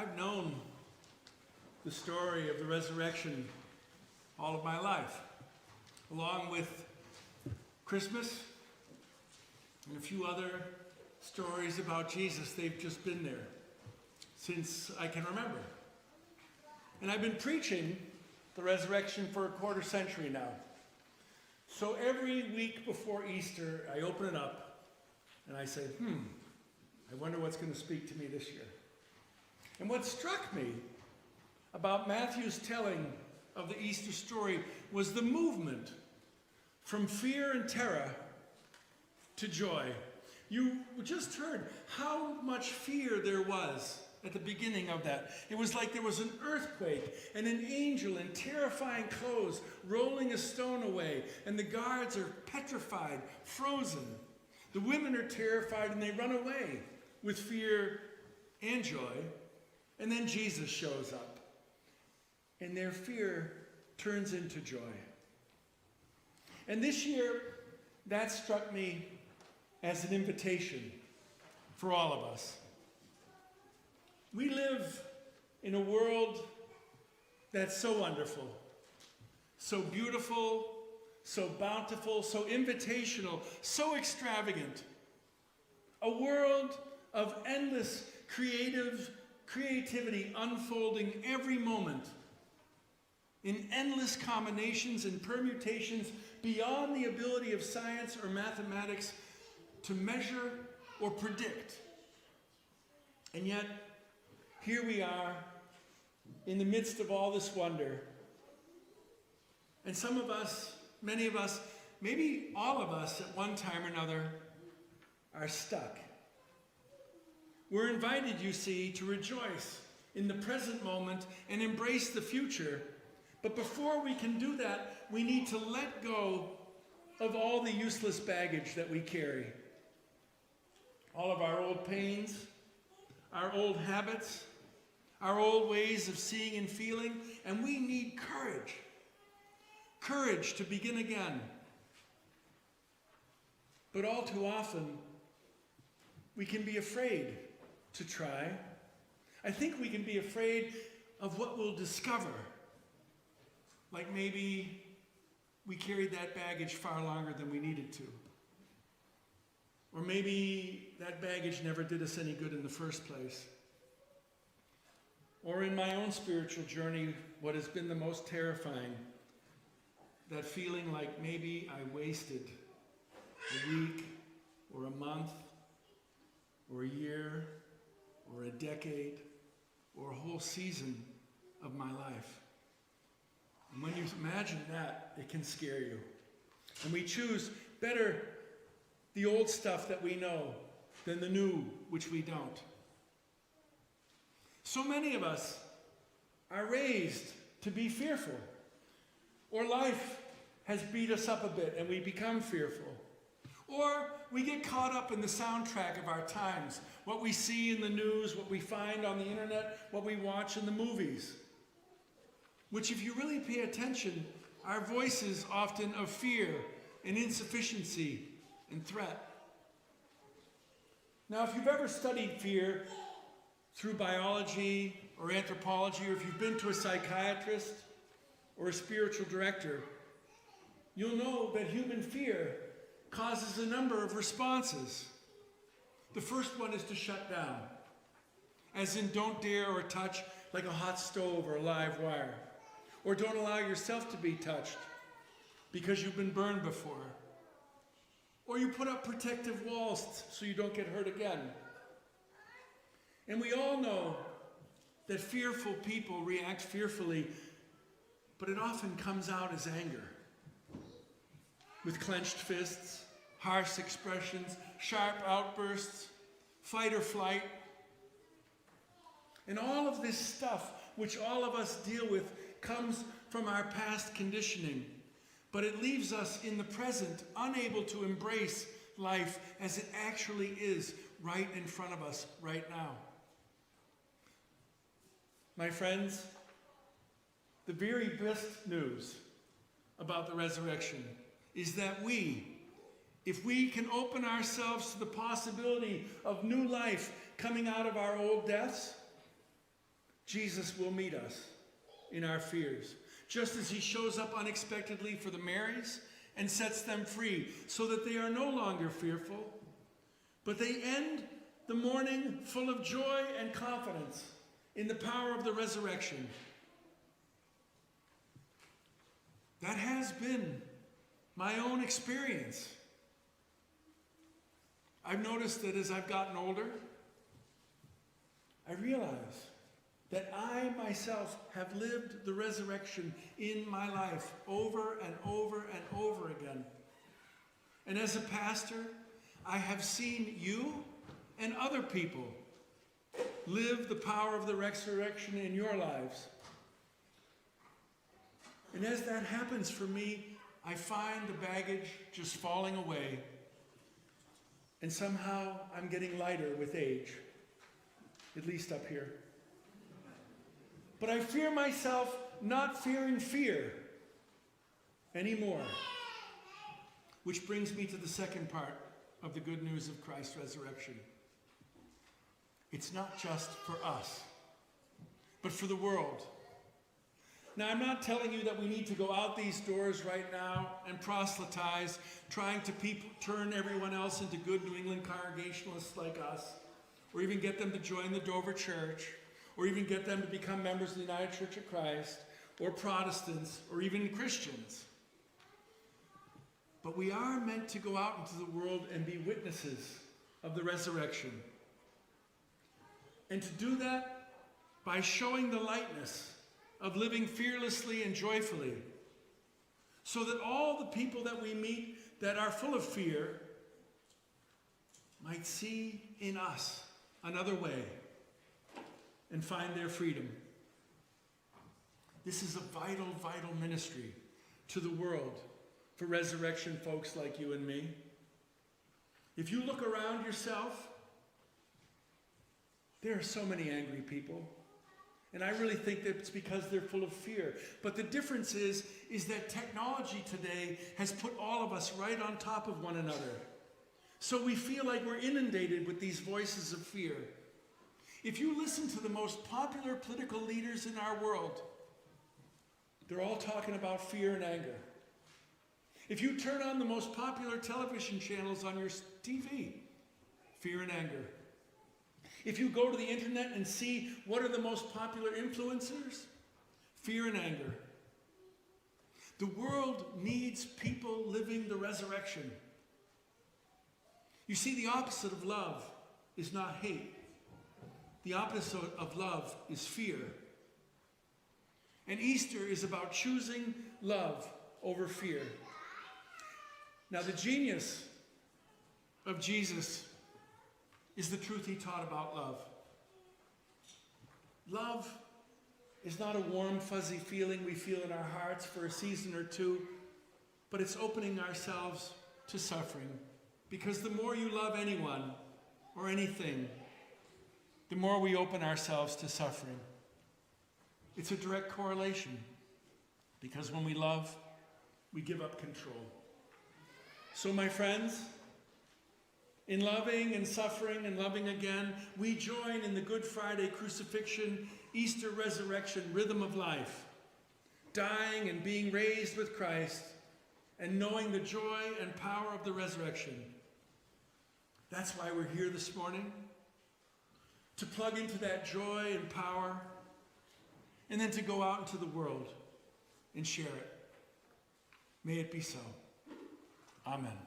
I've known the story of the resurrection all of my life, along with Christmas and a few other stories about Jesus. They've just been there since I can remember. And I've been preaching the resurrection for a quarter century now. So every week before Easter, I open it up and I say, I wonder what's going to speak to me this year. And what struck me about Matthew's telling of the Easter story was the movement from fear and terror to joy. You just heard how much fear there was at the beginning of that. It was like there was an earthquake and an angel in terrifying clothes rolling a stone away, and the guards are petrified, frozen. The women are terrified and they run away with fear and joy. And then Jesus shows up, and their fear turns into joy. And this year, that struck me as an invitation for all of us. We live in a world that's so wonderful, so beautiful, so bountiful, so invitational, so extravagant. A world of endless creativity unfolding every moment in endless combinations and permutations beyond the ability of science or mathematics to measure or predict. And yet, here we are in the midst of all this wonder. And some of us, many of us, maybe all of us at one time or another are stuck. We're invited, you see, to rejoice in the present moment and embrace the future. But before we can do that, we need to let go of all the useless baggage that we carry. All of our old pains, our old habits, our old ways of seeing and feeling, and we need courage. Courage to begin again. But all too often, we can be afraid to try. I think we can be afraid of what we'll discover. Like maybe we carried that baggage far longer than we needed to. Or maybe that baggage never did us any good in the first place. Or in my own spiritual journey, what has been the most terrifying, that feeling like maybe I wasted a week or a month or a year or a decade or a whole season of my life. And when you imagine that, it can scare you. And we choose better the old stuff that we know than the new, which we don't. So many of us are raised to be fearful. Or life has beat us up a bit and we become fearful. Or we get caught up in the soundtrack of our times, what we see in the news, what we find on the internet, what we watch in the movies. Which, if you really pay attention, are voices often of fear and insufficiency and threat. Now, if you've ever studied fear through biology or anthropology, or if you've been to a psychiatrist or a spiritual director, you'll know that human fear causes a number of responses. The first one is to shut down, as in don't dare or touch like a hot stove or a live wire. Or don't allow yourself to be touched because you've been burned before. Or you put up protective walls so you don't get hurt again. And we all know that fearful people react fearfully, but it often comes out as anger. With clenched fists, harsh expressions, sharp outbursts, fight or flight. And all of this stuff, which all of us deal with, comes from our past conditioning, but it leaves us in the present, unable to embrace life as it actually is right in front of us right now. My friends, the very best news about the resurrection is that if we can open ourselves to the possibility of new life coming out of our old deaths, Jesus will meet us in our fears, just as he shows up unexpectedly for the Marys and sets them free so that they are no longer fearful, but they end the morning full of joy and confidence in the power of the resurrection. That has been my own experience. I've noticed that as I've gotten older, I realize that I myself have lived the resurrection in my life over and over and over again. And as a pastor, I have seen you and other people live the power of the resurrection in your lives. And as that happens for me, I find the baggage just falling away. And somehow I'm getting lighter with age, at least up here. But I fear myself not fearing fear anymore. Which brings me to the second part of the good news of Christ's resurrection. It's not just for us, but for the world. Now, I'm not telling you that we need to go out these doors right now and proselytize, trying to turn everyone else into good New England Congregationalists like us, or even get them to join the Dover Church, or even get them to become members of the United Church of Christ, or Protestants, or even Christians. But we are meant to go out into the world and be witnesses of the resurrection. And to do that by showing the lightness of living fearlessly and joyfully, so that all the people that we meet that are full of fear might see in us another way and find their freedom. This is a vital, vital ministry to the world for resurrection folks like you and me. If you look around yourself, there are so many angry people. And I really think that it's because they're full of fear. But the difference is that technology today has put all of us right on top of one another. So we feel like we're inundated with these voices of fear. If you listen to the most popular political leaders in our world, they're all talking about fear and anger. If you turn on the most popular television channels on your TV, fear and anger. If you go to the internet and see what are the most popular influencers, fear and anger. The world needs people living the resurrection. You see, the opposite of love is not hate. The opposite of love is fear. And Easter is about choosing love over fear. Now, the genius of Jesus is the truth he taught about love. Love is not a warm, fuzzy feeling we feel in our hearts for a season or two, but it's opening ourselves to suffering. Because the more you love anyone or anything, the more we open ourselves to suffering. It's a direct correlation, because when we love, we give up control. So, my friends, in loving and suffering and loving again, we join in the Good Friday crucifixion, Easter resurrection rhythm of life, dying and being raised with Christ, and knowing the joy and power of the resurrection. That's why we're here this morning, to plug into that joy and power, and then to go out into the world and share it. May it be so. Amen.